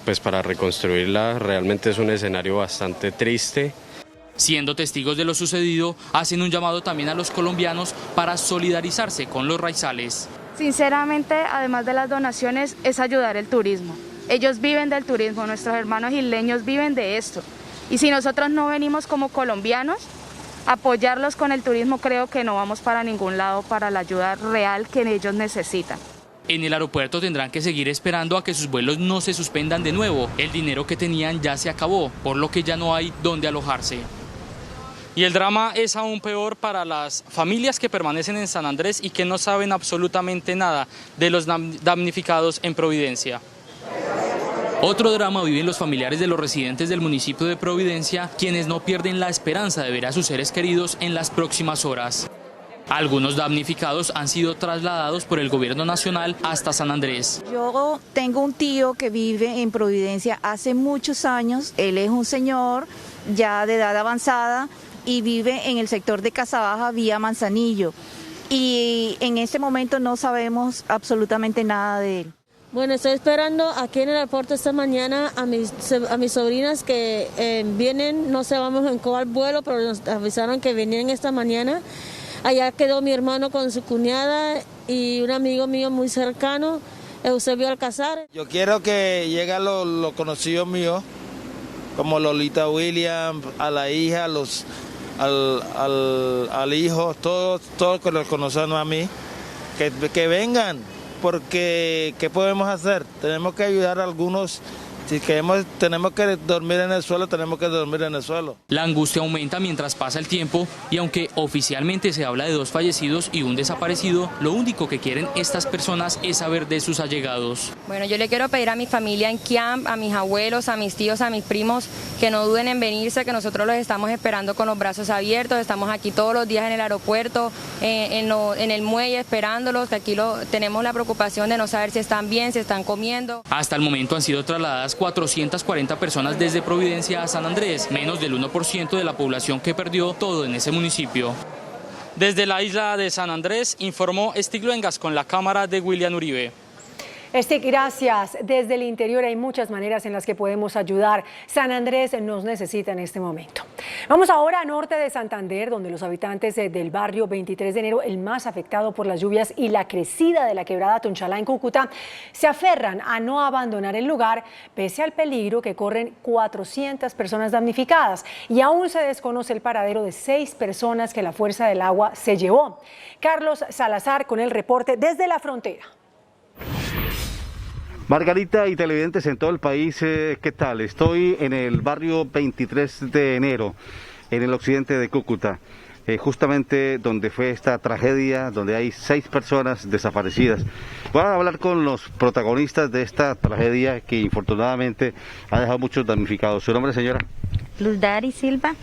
pues para reconstruirla. Realmente es un escenario bastante triste. Siendo testigos de lo sucedido, hacen un llamado también a los colombianos para solidarizarse con los raizales. Sinceramente, además de las donaciones, es ayudar el turismo. Ellos viven del turismo, nuestros hermanos isleños viven de esto. Y si nosotros no venimos como colombianos, apoyarlos con el turismo, creo que no vamos para ningún lado para la ayuda real que ellos necesitan. En el aeropuerto tendrán que seguir esperando a que sus vuelos no se suspendan de nuevo. El dinero que tenían ya se acabó, por lo que ya no hay dónde alojarse. Y el drama es aún peor para las familias que permanecen en San Andrés y que no saben absolutamente nada de los damnificados en Providencia. Otro drama viven los familiares de los residentes del municipio de Providencia, quienes no pierden la esperanza de ver a sus seres queridos en las próximas horas. Algunos damnificados han sido trasladados por el gobierno nacional hasta San Andrés. Yo tengo un tío que vive en Providencia hace muchos años. Él es un señor ya de edad avanzada y vive en el sector de Casabaja, vía Manzanillo. Y en este momento no sabemos absolutamente nada de él. Bueno, estoy esperando aquí en el aeropuerto esta mañana a mis sobrinas que vienen, no sabemos en cuál vuelo, pero nos avisaron que venían esta mañana. Allá quedó mi hermano con su cuñada y un amigo mío muy cercano, Eusebio Alcázar. Yo quiero que llegue a los conocidos míos, como Lolita Williams, a la hija, al hijo, todos que los conocen a mí, que vengan. Porque, ¿qué podemos hacer? Tenemos que ayudar a algunos. Si tenemos que dormir en el suelo, tenemos que dormir en el suelo. La angustia aumenta mientras pasa el tiempo y aunque oficialmente se habla de 2 fallecidos y un desaparecido, lo único que quieren estas personas es saber de sus allegados. Bueno, yo le quiero pedir a mi familia en Quiam, a mis abuelos, a mis tíos, a mis primos, que no duden en venirse, que nosotros los estamos esperando con los brazos abiertos. Estamos aquí todos los días en el aeropuerto, en el muelle esperándolos, que aquí tenemos la preocupación de no saber si están bien, si están comiendo. Hasta el momento han sido trasladadas 440 personas desde Providencia a San Andrés, menos del 1% de la población que perdió todo en ese municipio. Desde la isla de San Andrés informó Stig Luengas con la cámara de William Uribe. Stig, gracias. Desde el interior hay muchas maneras en las que podemos ayudar. San Andrés nos necesita en este momento. Vamos ahora a norte de Santander, donde los habitantes del barrio 23 de enero, el más afectado por las lluvias y la crecida de la quebrada Tunchalá en Cúcuta, se aferran a no abandonar el lugar pese al peligro que corren 400 personas damnificadas. Y aún se desconoce el paradero de 6 personas que la fuerza del agua se llevó. Carlos Salazar con el reporte desde la frontera. Margarita y televidentes en todo el país, ¿qué tal? Estoy en el barrio 23 de enero, en el occidente de Cúcuta, justamente donde fue esta tragedia, donde hay 6 personas desaparecidas. Voy a hablar con los protagonistas de esta tragedia que infortunadamente ha dejado muchos damnificados. ¿Su nombre, señora? Luzdari Silva.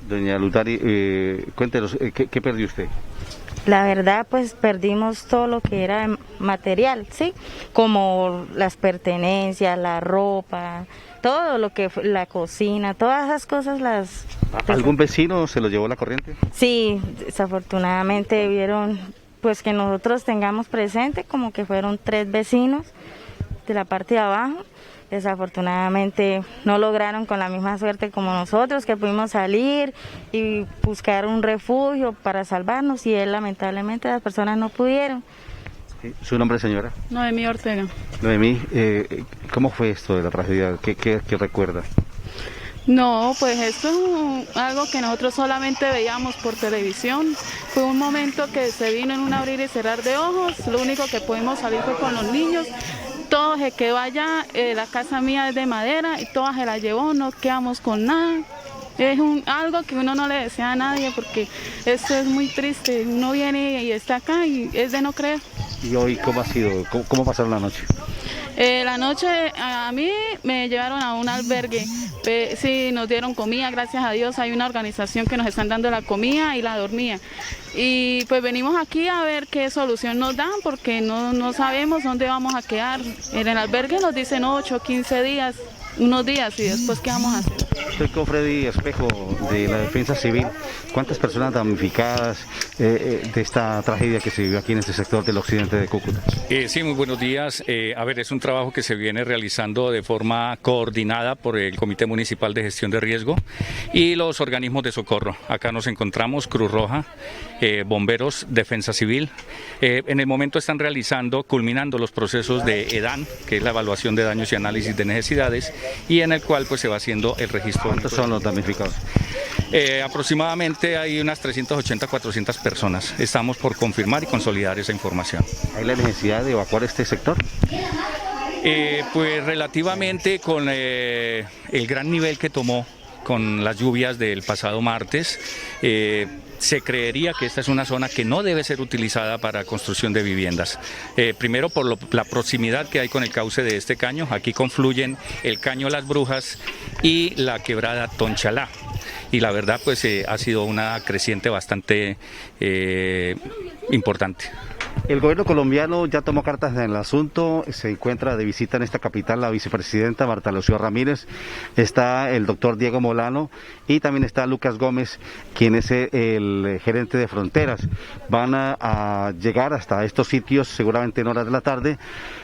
Doña Luzdari, cuéntenos, ¿qué perdió usted? La verdad, pues perdimos todo lo que era material, ¿sí? Como las pertenencias, la ropa, todo lo que fue, la cocina, todas esas cosas las... ¿Algún vecino se lo llevó la corriente? Sí, desafortunadamente vieron pues que nosotros tengamos presente como que fueron 3 vecinos de la parte de abajo. Desafortunadamente no lograron con la misma suerte como nosotros, que pudimos salir y buscar un refugio para salvarnos, y lamentablemente las personas no pudieron. ¿Su nombre, señora? Noemí Ortega. Noemí, ¿cómo fue esto de la tragedia? ¿Qué recuerda? No, pues esto es algo que nosotros solamente veíamos por televisión. Fue un momento que se vino en un abrir y cerrar de ojos. Lo único que pudimos salir fue con los niños. Todo se quedó allá, la casa mía es de madera y toda se la llevó, no quedamos con nada. Es algo que uno no le desea a nadie, porque esto es muy triste. Uno viene y está acá y es de no creer. ¿Y hoy cómo ha sido? ¿Cómo pasaron la noche? La noche a mí me llevaron a un albergue, sí, nos dieron comida, gracias a Dios hay una organización que nos están dando la comida y la dormida. Y pues venimos aquí a ver qué solución nos dan porque no sabemos dónde vamos a quedar. En el albergue nos dicen 8, 15 días, unos días y después ¿qué vamos a hacer? Soy Freddy Espejo de la Defensa Civil. ¿Cuántas personas damnificadas de esta tragedia que se vivió aquí en este sector del occidente de Cúcuta? Sí, muy buenos días. A ver, es un trabajo que se viene realizando de forma coordinada por el Comité Municipal de Gestión de Riesgo y los organismos de socorro. Acá nos encontramos Cruz Roja, bomberos, Defensa Civil. En el momento están culminando los procesos de EDAN, que es la evaluación de daños y análisis de necesidades, y en el cual pues se va haciendo el registro. ¿Cuántos son los damnificados? Aproximadamente hay unas 380, 400 personas. Estamos por confirmar y consolidar esa información. ¿Hay la necesidad de evacuar este sector? Pues relativamente con el gran nivel que tomó con las lluvias del pasado martes, se creería que esta es una zona que no debe ser utilizada para construcción de viviendas. Primero por la proximidad que hay con el cauce de este caño. Aquí confluyen el caño Las Brujas y la quebrada Tonchalá. Y la verdad pues ha sido una creciente bastante importante. El gobierno colombiano ya tomó cartas en el asunto, se encuentra de visita en esta capital la vicepresidenta Marta Lucía Ramírez, está el doctor Diego Molano y también está Lucas Gómez, quien es el gerente de fronteras. Van a llegar hasta estos sitios seguramente en horas de la tarde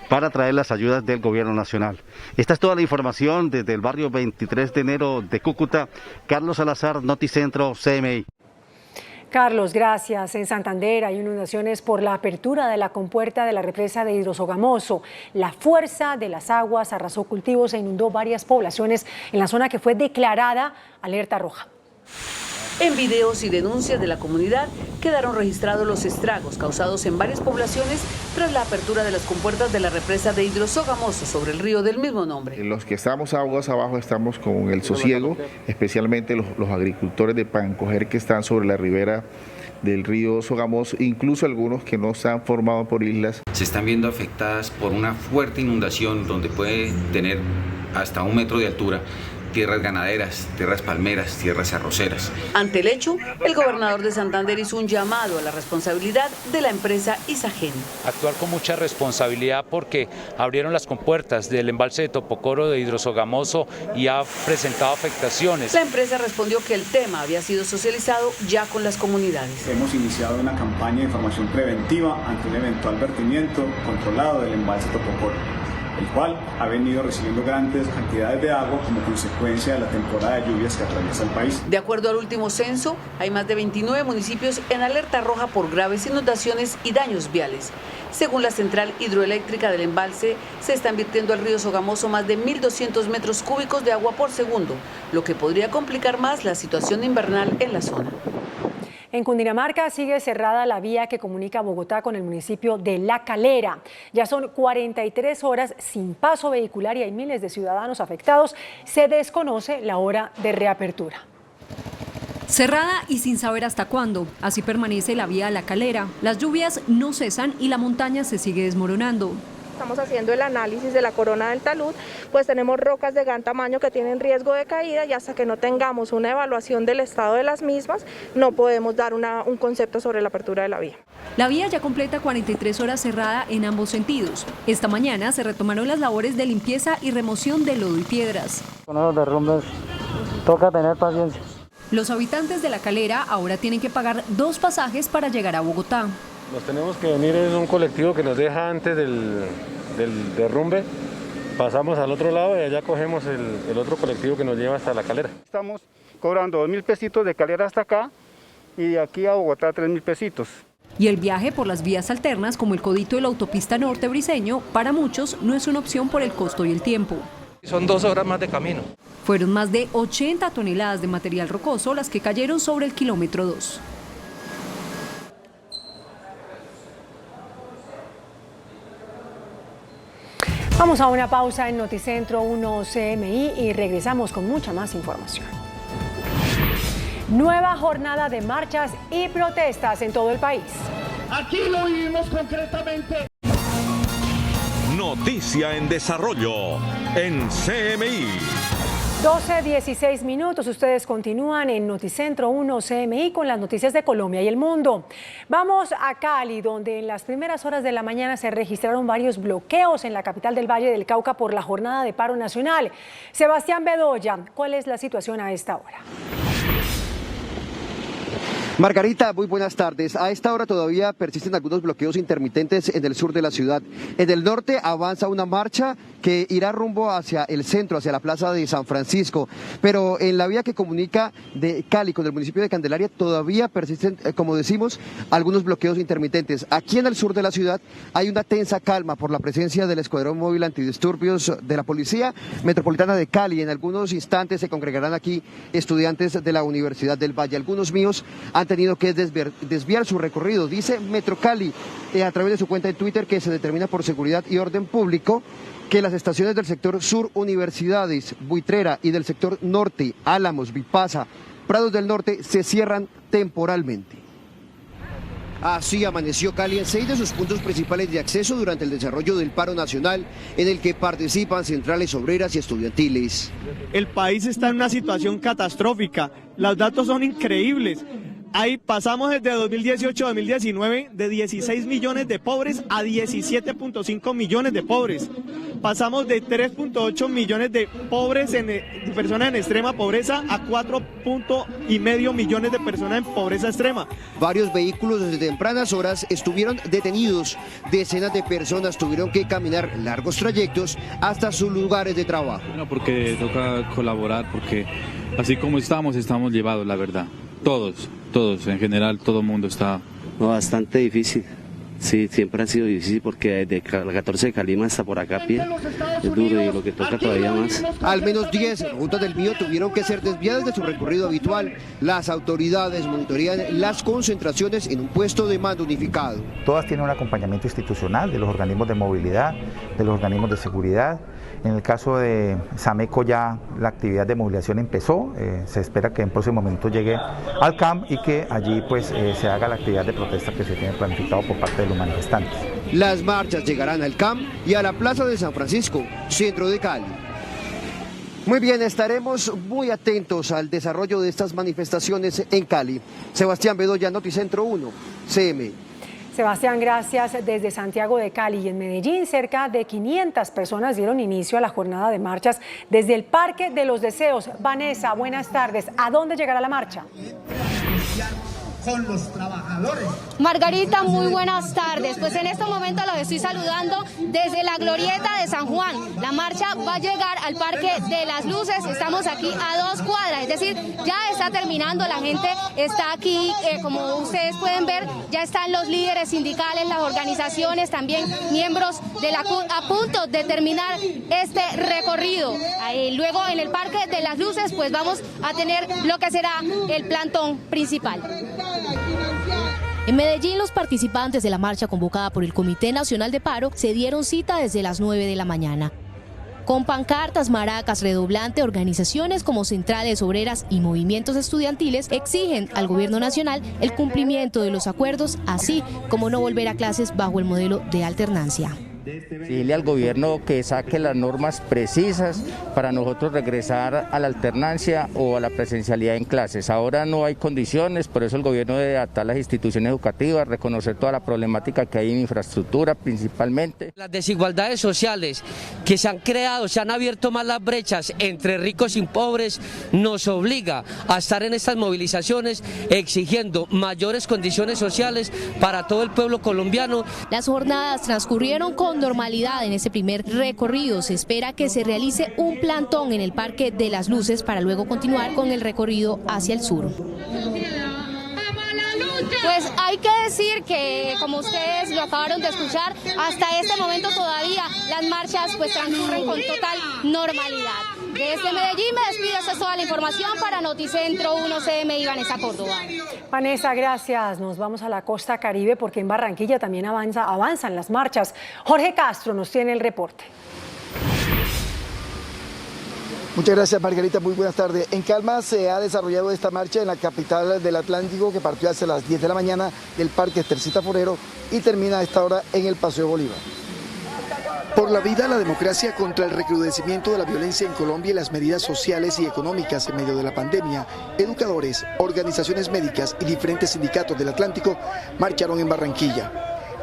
para traer las ayudas del gobierno nacional. Esta es toda la información desde el barrio 23 de enero de Cúcuta. Carlos Salazar, Noticentro, CMI. Carlos, gracias. En Santander hay inundaciones por la apertura de la compuerta de la represa de Hidrosogamoso. La fuerza de las aguas arrasó cultivos e inundó varias poblaciones en la zona que fue declarada alerta roja. En videos y denuncias de la comunidad quedaron registrados los estragos causados en varias poblaciones tras la apertura de las compuertas de la represa de Hidrosogamoso sobre el río del mismo nombre. Los que estamos aguas abajo estamos con el sosiego, especialmente los agricultores de Pancoger que están sobre la ribera del río Sogamoso, incluso algunos que no están formados por islas. Se están viendo afectadas por una fuerte inundación donde puede tener hasta 1 metro de altura. Tierras ganaderas, tierras palmeras, tierras arroceras. Ante el hecho, el gobernador de Santander hizo un llamado a la responsabilidad de la empresa Isagen. Actuar con mucha responsabilidad porque abrieron las compuertas del embalse de Topocoro de Hidrosogamoso y ha presentado afectaciones. La empresa respondió que el tema había sido socializado ya con las comunidades. Hemos iniciado una campaña de información preventiva ante un eventual vertimiento controlado del embalse Topocoro, el cual ha venido recibiendo grandes cantidades de agua como consecuencia de la temporada de lluvias que atraviesa el país. De acuerdo al último censo, hay más de 29 municipios en alerta roja por graves inundaciones y daños viales. Según la central hidroeléctrica del embalse, se están vertiendo al río Sogamoso más de 1.200 metros cúbicos de agua por segundo, lo que podría complicar más la situación invernal en la zona. En Cundinamarca sigue cerrada la vía que comunica Bogotá con el municipio de La Calera. Ya son 43 horas sin paso vehicular y hay miles de ciudadanos afectados. Se desconoce la hora de reapertura. Cerrada y sin saber hasta cuándo, así permanece la vía a La Calera. Las lluvias no cesan y la montaña se sigue desmoronando. Estamos haciendo el análisis de la corona del talud, pues tenemos rocas de gran tamaño que tienen riesgo de caída y hasta que no tengamos una evaluación del estado de las mismas, no podemos dar un concepto sobre la apertura de la vía. La vía ya completa 43 horas cerrada en ambos sentidos. Esta mañana se retomaron las labores de limpieza y remoción de lodo y piedras. Con los derrumbes toca tener paciencia. Los habitantes de La Calera ahora tienen que pagar 2 pasajes para llegar a Bogotá. Nos tenemos que venir en un colectivo que nos deja antes del derrumbe, pasamos al otro lado y allá cogemos el otro colectivo que nos lleva hasta La Calera. Estamos cobrando 2.000 pesitos de Calera hasta acá y de aquí a Bogotá 3.000 pesitos. Y el viaje por las vías alternas como el Codito de la autopista norte Briceño, para muchos no es una opción por el costo y el tiempo. Son 2 horas más de camino. Fueron más de 80 toneladas de material rocoso las que cayeron sobre el kilómetro 2. Vamos a una pausa en Noticentro 1 CMI y regresamos con mucha más información. Nueva jornada de marchas y protestas en todo el país. Aquí lo vivimos concretamente. noticia en desarrollo en CMI. 12:16 minutos. Ustedes continúan en Noticentro 1 CMI con las noticias de Colombia y el mundo. Vamos a Cali, donde en las primeras horas de la mañana se registraron varios bloqueos en la capital del Valle del Cauca por la jornada de paro nacional. Sebastián Bedoya, ¿cuál es la situación a esta hora? Margarita, muy buenas tardes. A esta hora todavía persisten algunos bloqueos intermitentes en el sur de la ciudad. En el norte avanza una marcha que irá rumbo hacia el centro, hacia la plaza de San Francisco. Pero en la vía que comunica de Cali con el municipio de Candelaria todavía persisten, como decimos, algunos bloqueos intermitentes. Aquí en el sur de la ciudad hay una tensa calma por la presencia del Escuadrón Móvil Antidisturbios de la Policía Metropolitana de Cali. En algunos instantes se congregarán aquí estudiantes de la Universidad del Valle. Algunos míos han tenido que desviar su recorrido. Dice Metro Cali a través de su cuenta en Twitter que se determina por seguridad y orden público que las estaciones del sector sur, Universidades, Buitrera, y del sector norte, Álamos, Vipasa, Prados del Norte, se cierran temporalmente. Así amaneció Cali en 6 de sus puntos principales de acceso durante el desarrollo del paro nacional, en el que participan centrales obreras y estudiantiles. El país está en una situación catastrófica, los datos son increíbles. Ahí pasamos desde 2018 a 2019 de 16 millones de pobres a 17.5 millones de pobres. Pasamos de 3.8 millones de pobres, personas en extrema pobreza, a 4.5 millones de personas en pobreza extrema. Varios vehículos desde tempranas horas estuvieron detenidos. Decenas de personas tuvieron que caminar largos trayectos hasta sus lugares de trabajo. Bueno, porque toca colaborar, porque así como estamos llevados, la verdad. Todos, en general, todo el mundo está... No, bastante difícil. Sí, siempre ha sido difícil porque desde la 14 de Calima hasta por acá a pie es duro y lo que toca todavía más. Al menos 10 rutas del Bío tuvieron que ser desviadas de su recorrido habitual. Las autoridades monitorean las concentraciones en un puesto de mando unificado. Todas tienen un acompañamiento institucional de los organismos de movilidad, de los organismos de seguridad. En el caso de Sameco ya la actividad de movilización empezó, se espera que en próximo momento llegue al CAM y que allí pues se haga la actividad de protesta que se tiene planificado por parte de los manifestantes. Las marchas llegarán al CAM y a la Plaza de San Francisco, centro de Cali. Muy bien, estaremos muy atentos al desarrollo de estas manifestaciones en Cali. Sebastián Bedoya, Noticentro 1, CMI. Sebastián, gracias. Desde Santiago de Cali y en Medellín, cerca de 500 personas dieron inicio a la jornada de marchas desde el Parque de los Deseos. Vanessa, buenas tardes. ¿A dónde llegará la marcha? Con los trabajadores. Margarita, muy buenas tardes. Pues en este momento los estoy saludando desde la Glorieta de San Juan. La marcha va a llegar al Parque de las Luces. Estamos aquí a 2 cuadras, es decir, ya está terminando. La gente está aquí, como ustedes pueden ver, ya están los líderes sindicales, las organizaciones, también miembros de la CUT a punto de terminar este recorrido. Luego en el Parque de las Luces pues vamos a tener lo que será el plantón principal. En Medellín, los participantes de la marcha convocada por el Comité Nacional de Paro se dieron cita desde las 9 de la mañana. Con pancartas, maracas, redoblante, organizaciones como centrales obreras y movimientos estudiantiles exigen al gobierno nacional el cumplimiento de los acuerdos, así como no volver a clases bajo el modelo de alternancia. Decirle al gobierno que saque las normas precisas para nosotros regresar a la alternancia o a la presencialidad en clases. Ahora no hay condiciones, por eso el gobierno debe adaptar las instituciones educativas, reconocer toda la problemática que hay en infraestructura principalmente. Las desigualdades sociales que se han creado, se han abierto más las brechas entre ricos y pobres, nos obliga a estar en estas movilizaciones exigiendo mayores condiciones sociales para todo el pueblo colombiano. Las jornadas transcurrieron con normalidad en este primer recorrido. Se espera que se realice un plantón en el Parque de las Luces para luego continuar con el recorrido hacia el sur. Pues hay que decir que, como ustedes lo acabaron de escuchar, hasta este momento todavía las marchas pues transcurren con total normalidad. Desde Medellín me despido, esta es toda la información para Noticentro 1 CMI, Vanessa Córdoba. Vanessa, gracias. Nos vamos a la costa Caribe porque en Barranquilla también avanzan las marchas. Jorge Castro nos tiene el reporte. Muchas gracias, Margarita, muy buenas tardes. En Calma se ha desarrollado esta marcha en la capital del Atlántico que partió hacia las 10 de la mañana del Parque Estercita Forero y termina a esta hora en el Paseo Bolívar. Por la vida, la democracia contra el recrudecimiento de la violencia en Colombia y las medidas sociales y económicas en medio de la pandemia, educadores, organizaciones médicas y diferentes sindicatos del Atlántico marcharon en Barranquilla.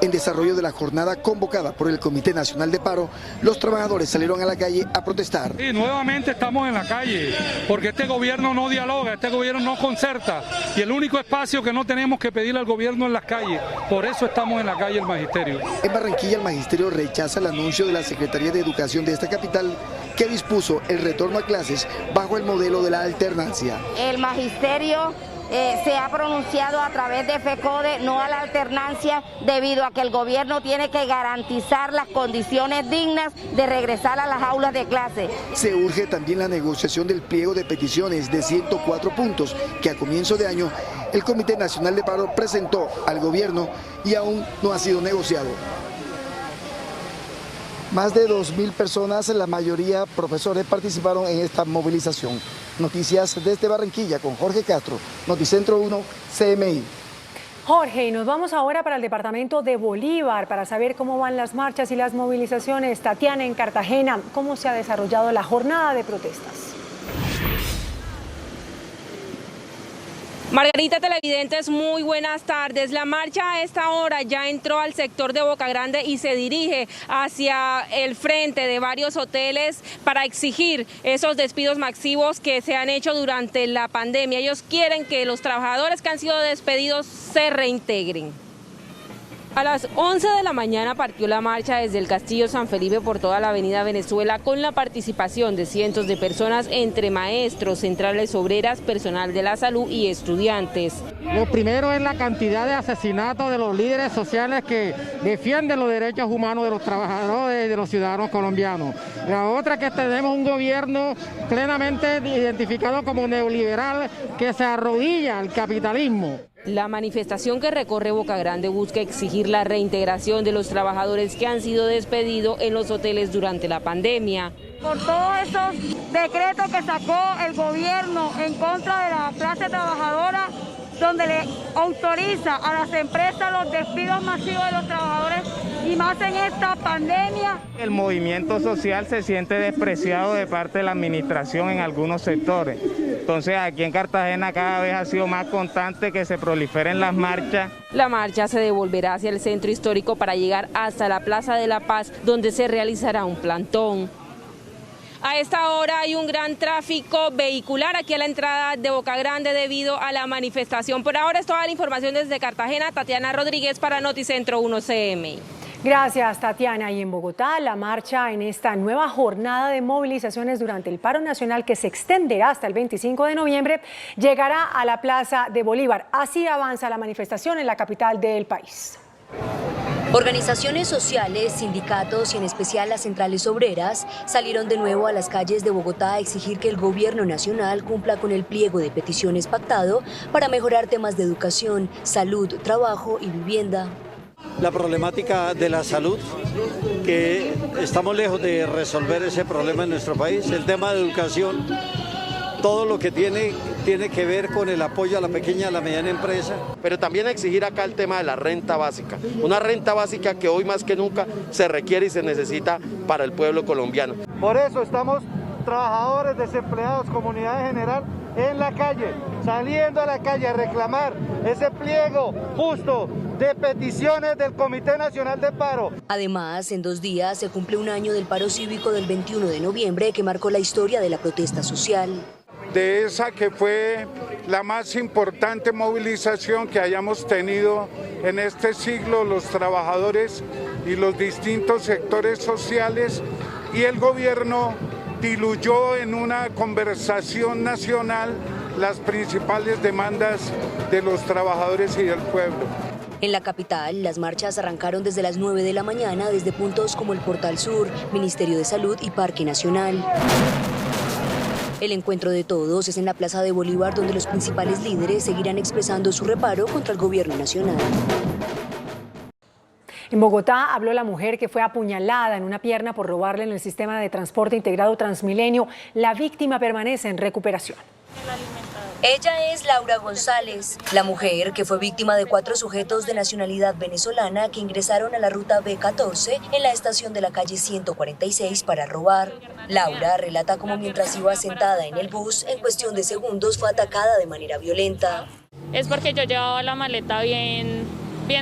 En desarrollo de la jornada convocada por el Comité Nacional de Paro, los trabajadores salieron a la calle a protestar. Y nuevamente estamos en la calle, porque este gobierno no dialoga, este gobierno no concerta, y el único espacio que no tenemos que pedirle al gobierno en las calles, por eso estamos en la calle el Magisterio. En Barranquilla, el Magisterio rechaza el anuncio de la Secretaría de Educación de esta capital, que dispuso el retorno a clases bajo el modelo de la alternancia. El Magisterio se ha pronunciado a través de FECODE no a la alternancia, debido a que el gobierno tiene que garantizar las condiciones dignas de regresar a las aulas de clase. Se urge también la negociación del pliego de peticiones de 104 puntos que a comienzo de año el Comité Nacional de Paro presentó al gobierno y aún no ha sido negociado. Más de 2.000 personas, la mayoría profesores, participaron en esta movilización. Noticias desde Barranquilla con Jorge Castro, Noticentro 1, CMI. Jorge, y nos vamos ahora para el departamento de Bolívar para saber cómo van las marchas y las movilizaciones. Tatiana, en Cartagena, ¿cómo se ha desarrollado la jornada de protestas? Margarita, televidentes, muy buenas tardes. La marcha a esta hora ya entró al sector de Boca Grande y se dirige hacia el frente de varios hoteles para exigir esos despidos masivos que se han hecho durante la pandemia. Ellos quieren que los trabajadores que han sido despedidos se reintegren. A las 11 de la mañana partió la marcha desde el Castillo San Felipe por toda la avenida Venezuela, con la participación de cientos de personas, entre maestros, centrales obreras, personal de la salud y estudiantes. Lo primero es la cantidad de asesinatos de los líderes sociales que defienden los derechos humanos de los trabajadores y de los ciudadanos colombianos. La otra es que tenemos un gobierno plenamente identificado como neoliberal que se arrodilla al capitalismo. La manifestación que recorre Boca Grande busca exigir la reintegración de los trabajadores que han sido despedidos en los hoteles durante la pandemia. Por todos esos decretos que sacó el gobierno en contra de la clase trabajadora, donde le autoriza a las empresas los despidos masivos de los trabajadores y más en esta pandemia. El movimiento social se siente despreciado de parte de la administración en algunos sectores. Entonces aquí en Cartagena cada vez ha sido más constante que se proliferen las marchas. La marcha se devolverá hacia el centro histórico para llegar hasta la Plaza de la Paz, donde se realizará un plantón. A esta hora hay un gran tráfico vehicular aquí a la entrada de Boca Grande debido a la manifestación. Por ahora es toda la información desde Cartagena. Tatiana Rodríguez para Noticentro 1 CMI. Gracias, Tatiana. Y en Bogotá, la marcha en esta nueva jornada de movilizaciones durante el paro nacional, que se extenderá hasta el 25 de noviembre, llegará a la Plaza de Bolívar. Así avanza la manifestación en la capital del país. Organizaciones sociales, sindicatos y en especial las centrales obreras salieron de nuevo a las calles de Bogotá a exigir que el gobierno nacional cumpla con el pliego de peticiones pactado para mejorar temas de educación, salud, trabajo y vivienda. La problemática de la salud, que estamos lejos de resolver ese problema en nuestro país. El tema de educación, todo lo que tiene que ver con el apoyo a la pequeña y a la mediana empresa. Pero también exigir acá el tema de la renta básica, una renta básica que hoy más que nunca se requiere y se necesita para el pueblo colombiano. Por eso estamos trabajadores, desempleados, comunidad en general, en la calle, saliendo a la calle a reclamar ese pliego justo de peticiones del Comité Nacional de Paro. Además, en 2 días se cumple un año del paro cívico del 21 de noviembre que marcó la historia de la protesta social. De esa que fue la más importante movilización que hayamos tenido en este siglo, los trabajadores y los distintos sectores sociales, y el gobierno diluyó en una conversación nacional las principales demandas de los trabajadores y del pueblo. En la capital, las marchas arrancaron desde las 9 de la mañana desde puntos como el Portal Sur, Ministerio de Salud y Parque Nacional. El encuentro de todos es en la Plaza de Bolívar, donde los principales líderes seguirán expresando su reparo contra el gobierno nacional. En Bogotá habló la mujer que fue apuñalada en una pierna por robarle en el sistema de transporte integrado Transmilenio. La víctima permanece en recuperación. Ella es Laura González, la mujer que fue víctima de 4 sujetos de nacionalidad venezolana que ingresaron a la ruta B14 en la estación de la calle 146 para robar. Laura relata cómo mientras iba sentada en el bus, en cuestión de segundos fue atacada de manera violenta. Es porque yo llevaba la maleta bien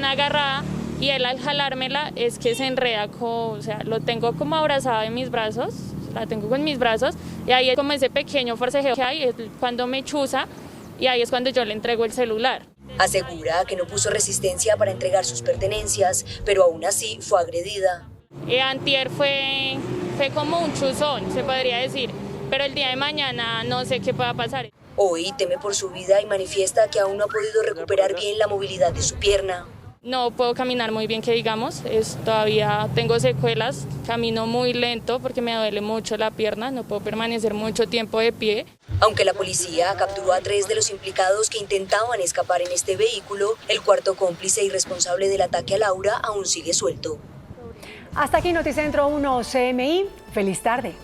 agarrada y él al jalármela es que se enreda, lo tengo como abrazada en mis brazos. La tengo con mis brazos y ahí es como ese pequeño forcejeo que hay, es cuando me chuza y ahí es cuando yo le entrego el celular. Asegura que no puso resistencia para entregar sus pertenencias, pero aún así fue agredida. Antier fue como un chuzón, se podría decir, pero el día de mañana no sé qué pueda pasar. Hoy teme por su vida y manifiesta que aún no ha podido recuperar bien la movilidad de su pierna. No puedo caminar muy bien, que digamos, todavía tengo secuelas, camino muy lento porque me duele mucho la pierna, no puedo permanecer mucho tiempo de pie. Aunque la policía capturó a 3 de los implicados que intentaban escapar en este vehículo, el cuarto cómplice y responsable del ataque a Laura aún sigue suelto. Hasta aquí Noticentro 1 CMI. Feliz tarde.